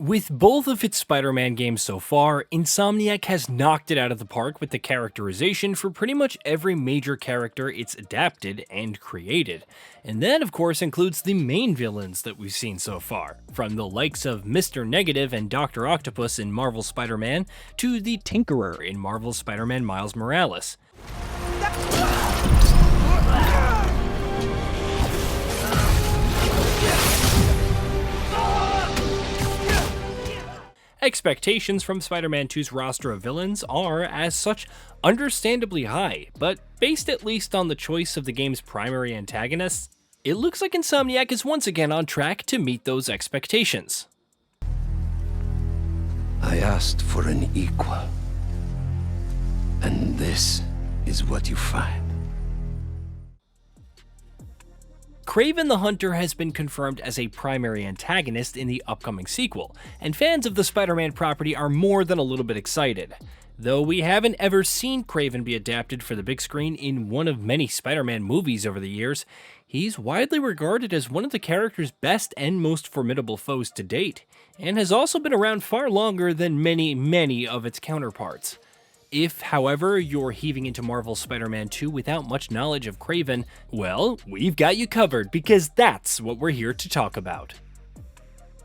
With both of its Spider-Man games so far, Insomniac has knocked it out of the park with the characterization for pretty much every major character it's adapted and created. And that of course includes the main villains that we've seen so far, from the likes of Mr. Negative and Dr. Octopus in Marvel's Spider-Man, to the Tinkerer in Marvel's Spider-Man Miles Morales. Expectations from Spider-Man 2's roster of villains are, as such, understandably high, but based at least on the choice of the game's primary antagonists, it looks like Insomniac is once again on track to meet those expectations. I asked for an equal, and this is what you find. Kraven the Hunter has been confirmed as a primary antagonist in the upcoming sequel, and fans of the Spider-Man property are more than a little bit excited. Though we haven't ever seen Kraven be adapted for the big screen in one of many Spider-Man movies over the years, he's widely regarded as one of the character's best and most formidable foes to date, and has also been around far longer than many of its counterparts. If, however, you're heaving into Marvel's Spider-Man 2 without much knowledge of Kraven, well, we've got you covered because that's what we're here to talk about.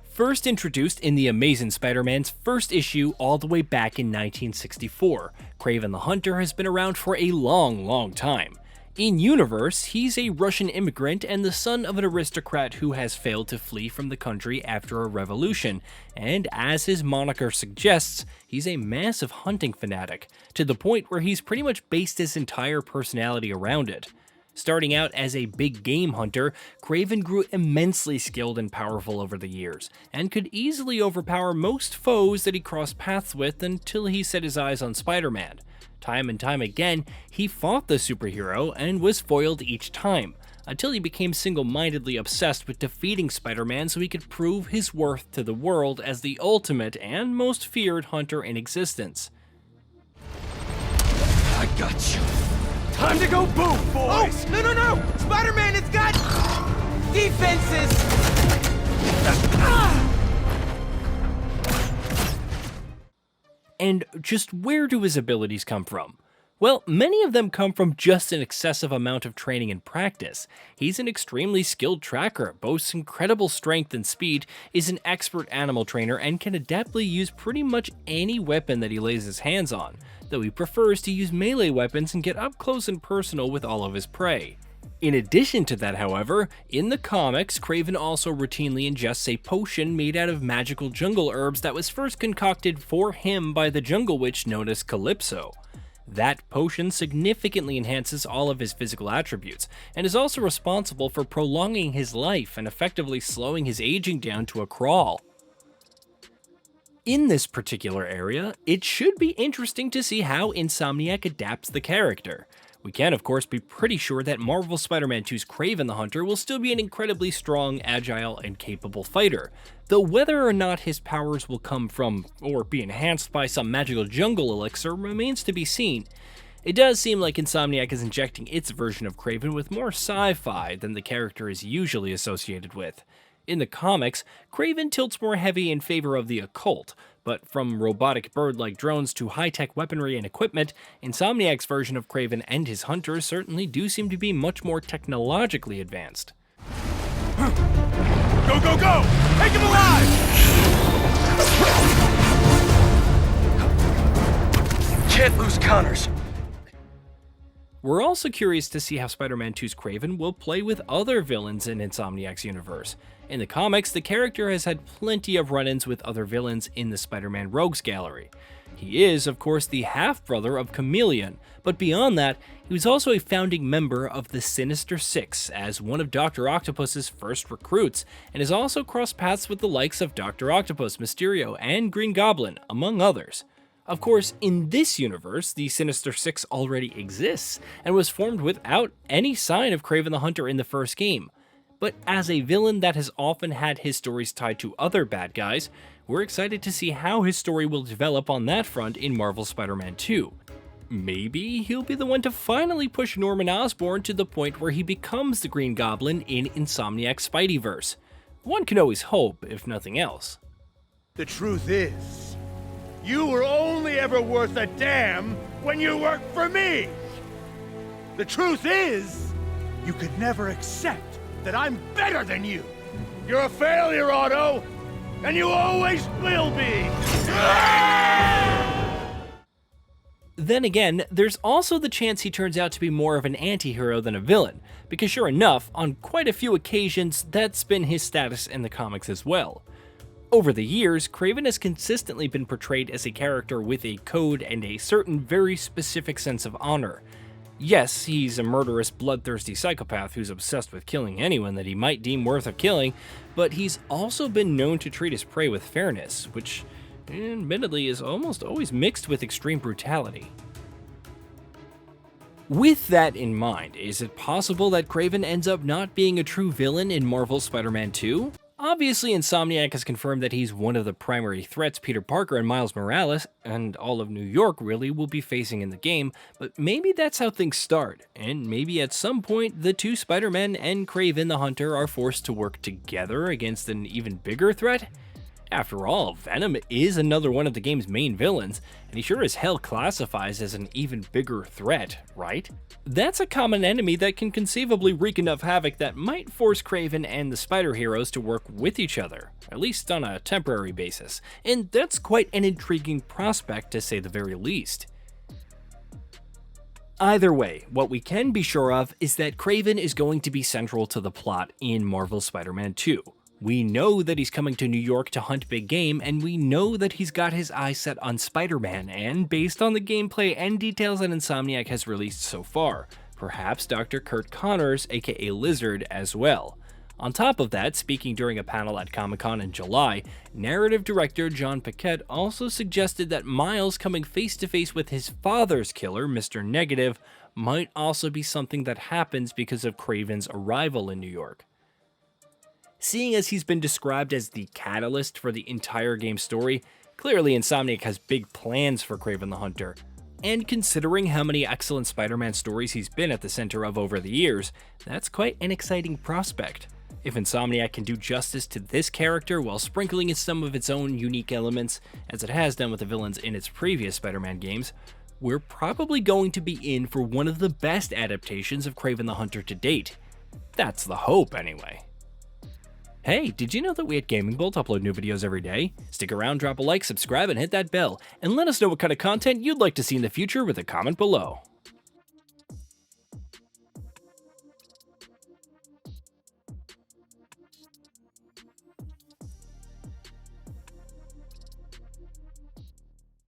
First introduced in the Amazing Spider-Man's first issue all the way back in 1964, Kraven the Hunter has been around for a long time. In universe, he's a Russian immigrant and the son of an aristocrat who has failed to flee from the country after a revolution, and as his moniker suggests, he's a massive hunting fanatic, to the point where he's pretty much based his entire personality around it. Starting out as a big game hunter, Kraven grew immensely skilled and powerful over the years, and could easily overpower most foes that he crossed paths with until he set his eyes on Spider-Man. Time and time again, he fought the superhero and was foiled each time, until he became single-mindedly obsessed with defeating Spider-Man so he could prove his worth to the world as the ultimate and most feared hunter in existence. I got you. Time to go boom, boys! Oh, no! Spider-Man has got defenses! And just where do his abilities come from? Well, many of them come from just an excessive amount of training and practice. He's an extremely skilled tracker, boasts incredible strength and speed, is an expert animal trainer, and can adeptly use pretty much any weapon that he lays his hands on, though he prefers to use melee weapons and get up close and personal with all of his prey. In addition to that, however, in the comics, Kraven also routinely ingests a potion made out of magical jungle herbs that was first concocted for him by the jungle witch known as Calypso. That potion significantly enhances all of his physical attributes, and is also responsible for prolonging his life and effectively slowing his aging down to a crawl. In this particular area, it should be interesting to see how Insomniac adapts the character. We can of course be pretty sure that Marvel's Spider-Man 2's Kraven the Hunter will still be an incredibly strong, agile, and capable fighter, though whether or not his powers will come from or be enhanced by some magical jungle elixir remains to be seen. It does seem like Insomniac is injecting its version of Kraven with more sci-fi than the character is usually associated with. In the comics, Kraven tilts more heavy in favor of the occult, but from robotic bird-like drones to high-tech weaponry and equipment, Insomniac's version of Kraven and his hunters certainly do seem to be much more technologically advanced. Go! Take him alive! Can't lose counters. We're also curious to see how Spider-Man 2's Kraven will play with other villains in Insomniac's universe. In the comics, the character has had plenty of run-ins with other villains in the Spider-Man Rogues Gallery. He is, of course, the half-brother of Chameleon, but beyond that, he was also a founding member of the Sinister Six as one of Dr. Octopus's first recruits, and has also crossed paths with the likes of Dr. Octopus, Mysterio, and Green Goblin, among others. Of course, in this universe, the Sinister Six already exists, and was formed without any sign of Kraven the Hunter in the first game. But as a villain that has often had his stories tied to other bad guys, we're excited to see how his story will develop on that front in Marvel's Spider-Man 2. Maybe he'll be the one to finally push Norman Osborn to the point where he becomes the Green Goblin in Insomniac's Spideyverse. One can always hope, if nothing else. The truth is, you were only ever worth a damn when you worked for me! The truth is, you could never accept that I'm better than you! You're a failure, Otto! And you always will be! Then again, there's also the chance he turns out to be more of an anti-hero than a villain, because sure enough, on quite a few occasions, that's been his status in the comics as well. Over the years, Kraven has consistently been portrayed as a character with a code and a certain very specific sense of honor. Yes, he's a murderous, bloodthirsty psychopath who's obsessed with killing anyone that he might deem worth of killing, but he's also been known to treat his prey with fairness, which admittedly is almost always mixed with extreme brutality. With that in mind, is it possible that Kraven ends up not being a true villain in Marvel's Spider-Man 2? Obviously, Insomniac has confirmed that he's one of the primary threats Peter Parker and Miles Morales, and all of New York really, will be facing in the game, but maybe that's how things start, and maybe at some point the two Spider-Men and Kraven the Hunter are forced to work together against an even bigger threat? After all, Venom is another one of the game's main villains, and he sure as hell classifies as an even bigger threat, right? That's a common enemy that can conceivably wreak enough havoc that might force Kraven and the Spider Heroes to work with each other, at least on a temporary basis, and that's quite an intriguing prospect to say the very least. Either way, what we can be sure of is that Kraven is going to be central to the plot in Marvel's Spider-Man 2. We know that he's coming to New York to hunt big game, and we know that he's got his eyes set on Spider-Man, and based on the gameplay and details that Insomniac has released so far, perhaps Dr. Kurt Connors, aka Lizard, as well. On top of that, speaking during a panel at Comic-Con in July, narrative director John Paquette also suggested that Miles coming face-to-face with his father's killer, Mr. Negative, might also be something that happens because of Kraven's arrival in New York. Seeing as he's been described as the catalyst for the entire game's story, clearly Insomniac has big plans for Kraven the Hunter. And considering how many excellent Spider-Man stories he's been at the center of over the years, that's quite an exciting prospect. If Insomniac can do justice to this character while sprinkling in some of its own unique elements, as it has done with the villains in its previous Spider-Man games, we're probably going to be in for one of the best adaptations of Kraven the Hunter to date. That's the hope, anyway. Hey, did you know that we at GamingBolt upload new videos every day? Stick around, drop a like, subscribe, and hit that bell, and let us know what kind of content you'd like to see in the future with a comment below.